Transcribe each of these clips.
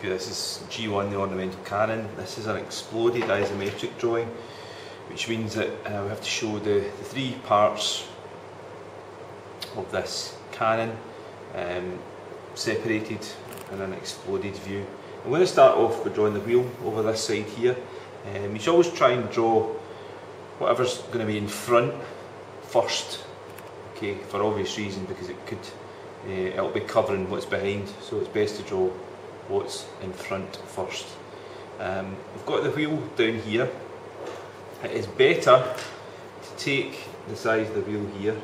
you. This is G1, the ornamental cannon. This is an exploded isometric drawing, which means that we have to show the three parts of this cannon separated in an exploded view. I'm going to start off by drawing the wheel over this side here. You should always try and draw whatever's going to be in front first, okay, for obvious reason, because it'll be covering what's behind, so it's best to draw what's in front first. We've got the wheel down here. It is better to take the size of the wheel here,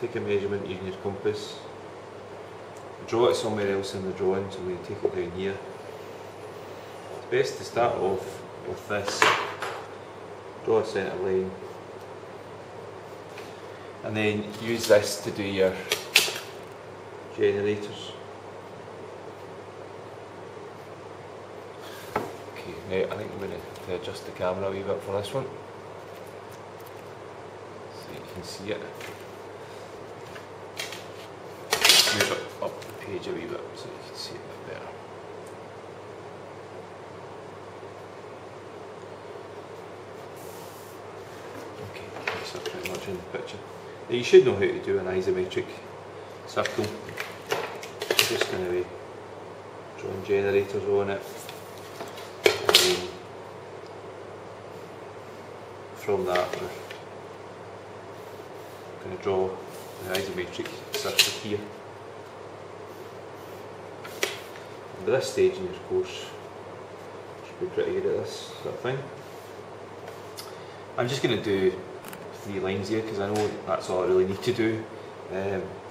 take a measurement using your compass, draw it somewhere else in the drawing, so we can take it down here. It's best to start off with this, draw a centre line, and then use this to do your generators. Okay, now I think I'm going to adjust the camera a wee bit for this one, so you can see it. Move it up the page a wee bit so you can see it a bit better. Okay, so pretty much in the picture. Now you should know how to do an isometric circle. I'm just going to be drawing generators on it, and then from that we're going to draw the isometric circle here. And by this stage in your course, you should be pretty good at this sort of thing. I'm just going to do 3 lines here because I know that's all I really need to do.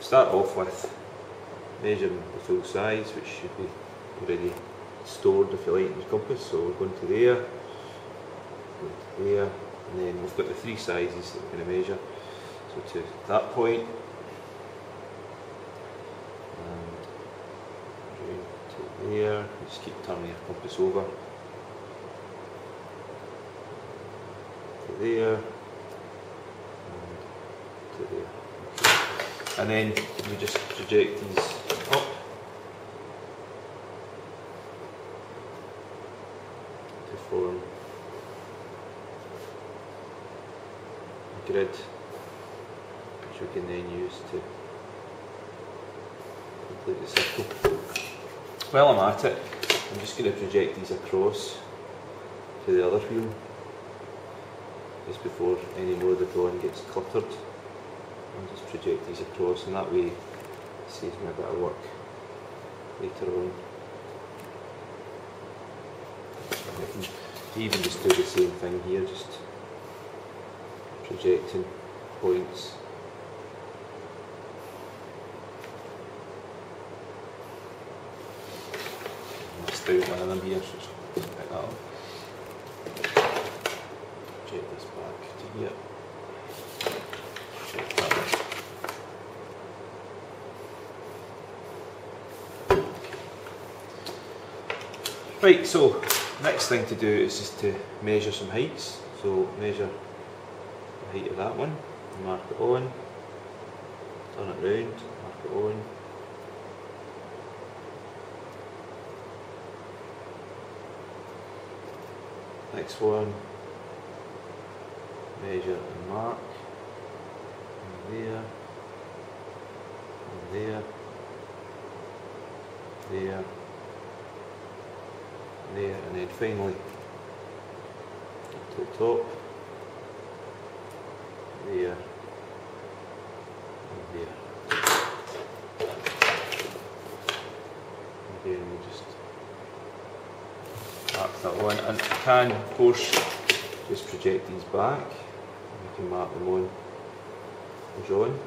Start off with measuring the full size, which should be already stored if you like in your compass. So we're going to there, going to there, and then we've got the 3 sizes that we're going to measure. So to that point, and to there, just keep turning your compass over, to there, to there. Okay. And then we just project these up to form a grid, which we can then use to complete the circle. While I'm at it, I'm just going to project these across to the other wheel, just before any more of the drawing gets cluttered. I'll just project these across, and that way it saves me a bit of work later on. I can even just do the same thing here, just projecting points. I missed out one of them here, so just pick that up. Project this back to here. Project that one. Right, so next thing to do is just to measure some heights. So measure the height of that one, mark it on, turn it round, mark it on. Next one, measure and mark, and there, and there, there, there, and then finally to the top, there, and there. Again, we just mark that one, and you can, of course, just project these back, and you can mark them on the drawing.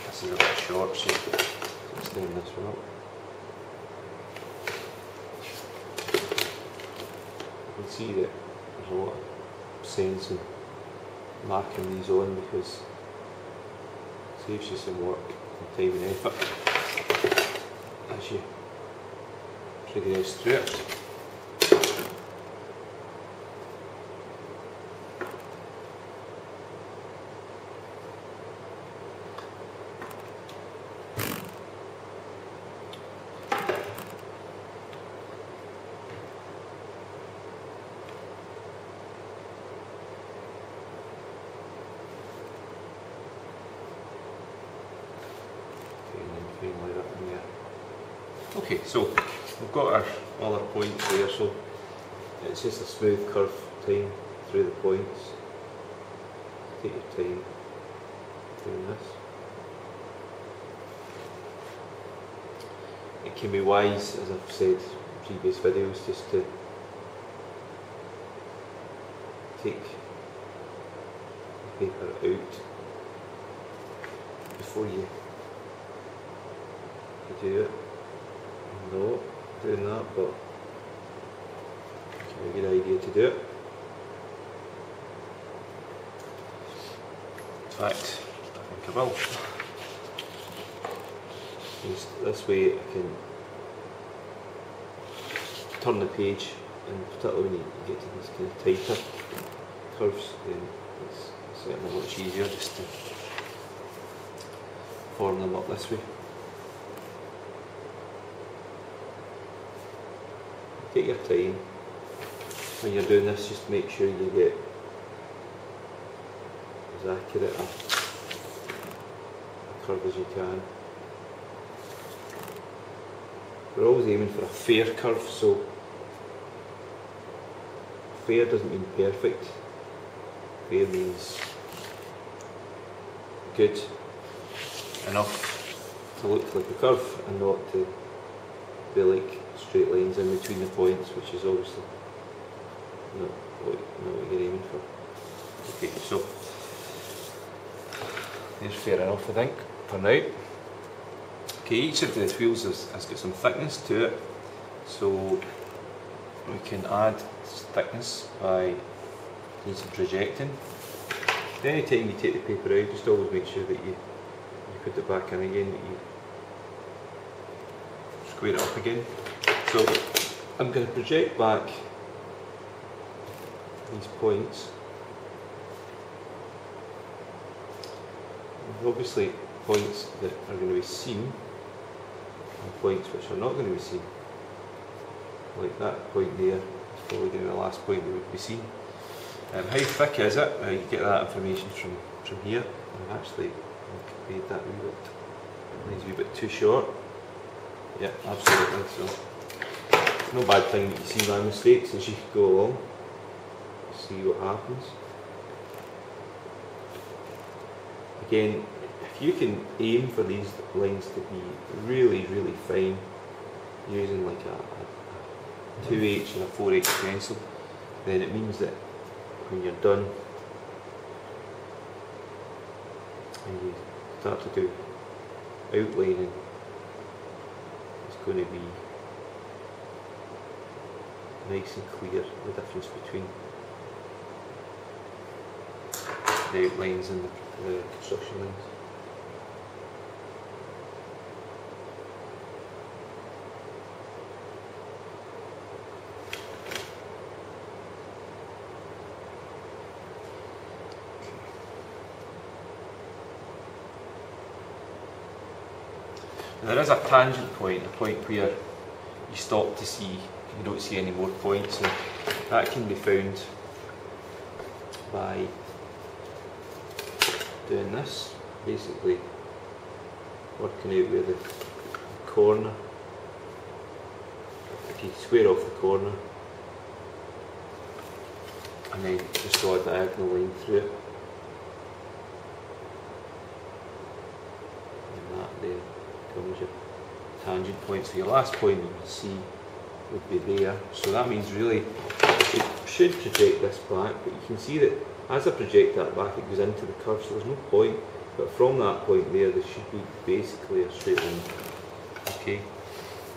This is a bit short, so extend this one up. You can see that there's a lot of sense in marking these on, because it saves you some work and time and effort as you progress through it. Okay, so we've got our all our points there, so it's just a smooth curve time through the points. Take your time doing this. It can be wise, as I've said in previous videos, just to take the paper out before you do it. No, doing that, but it's a good idea to do it. In fact, I think I will. This way I can turn the page, and particularly when you get to these kind of tighter curves, then it's certainly much easier just to form them up this way. Take your time when you're doing this, just make sure you get as accurate a curve as you can. We're always aiming for a fair curve, so fair doesn't mean perfect. Fair means good enough to look like a curve and not to be like straight lines in between the points, which is obviously not what you're aiming for. Okay, so there's fair enough, I think, for now. Okay, each of the wheels has got some thickness to it, so we can add thickness by doing some projecting. Any time you take the paper out, just always make sure that you put it back in again, that you square it up again. So I'm going to project back these points. There's obviously points that are going to be seen and points which are not going to be seen. Like that point there is probably going to be the last point that would be seen. How thick is it? You get that information from here. I've actually made that a wee bit, needs a wee bit too short. Yeah, absolutely. So no bad thing that you see my mistakes as you go along. See what happens. Again, if you can aim for these lines to be really, really fine, using like a 2H and a 4H pencil, then it means that when you're done and you start to do outlining, it's going to be nice and clear, the difference between the outlines and the construction lines. Now there is a tangent point, a point where you stop to see, you don't see any more points, and that can be found by doing this, basically working out where the corner, if you square off the corner and then just draw a diagonal line through it, and that there becomes your tangent point. So your last point you can see would be there, so that means really it should project this back, but you can see that as I project that back it goes into the curve, so there's no point, but from that point there should be basically a straight line. Okay,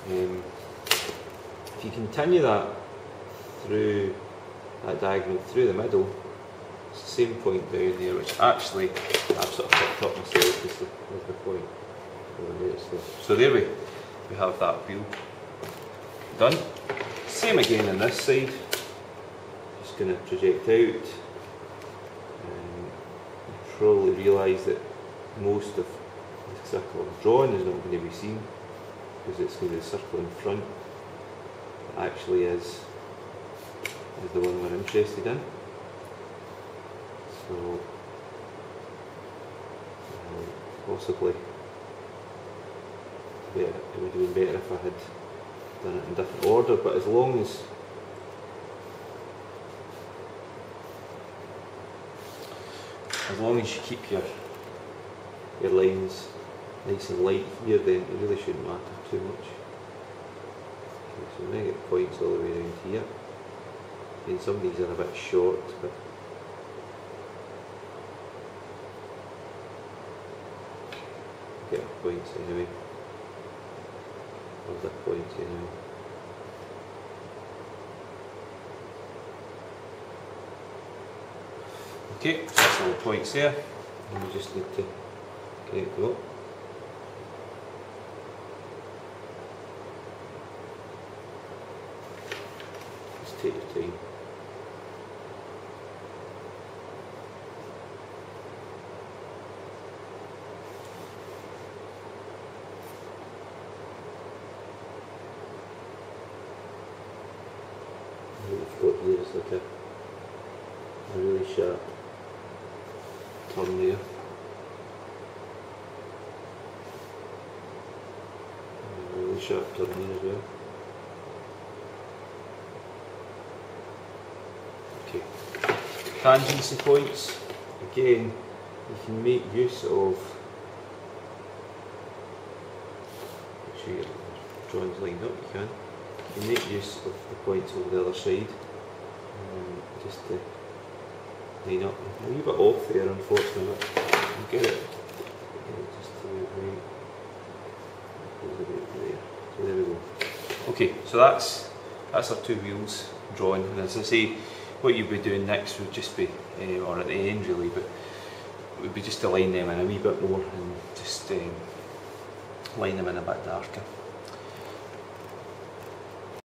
if you continue that through that diagonal through the middle, it's the same point down there, which actually I've sort of picked up myself as the point over there. So there we have that wheel done. Same again on this side, just going to project out. You probably realise that most of the circle I'm drawing is not going to be seen because it's going to be the circle in front that actually is the one we're interested in. So possibly, yeah, it would have been better if I had done it in different order, but as long as you keep your lines nice and light here, then it really shouldn't matter too much. Okay, so now I get points all the way around here. And some of these are a bit short, but get points anyway. Other points anyway. Okay, so that's all the points there, and we just need to get it go. Just take your time. What we've got here is like a really sharp turn there. And a really sharp turn there as well. Okay. Tangency points. Again, you can make use of, make sure your drawing's lined up, you can. You can make use of the points over the other side, just to line up a wee bit off there, unfortunately, but you get it. Just to right, there. So there we go. Okay, so that's our two wheels drawn, and as I say, what you'd be doing next would just be, or at the end really, but it would be just to line them in a wee bit more and just line them in a bit darker.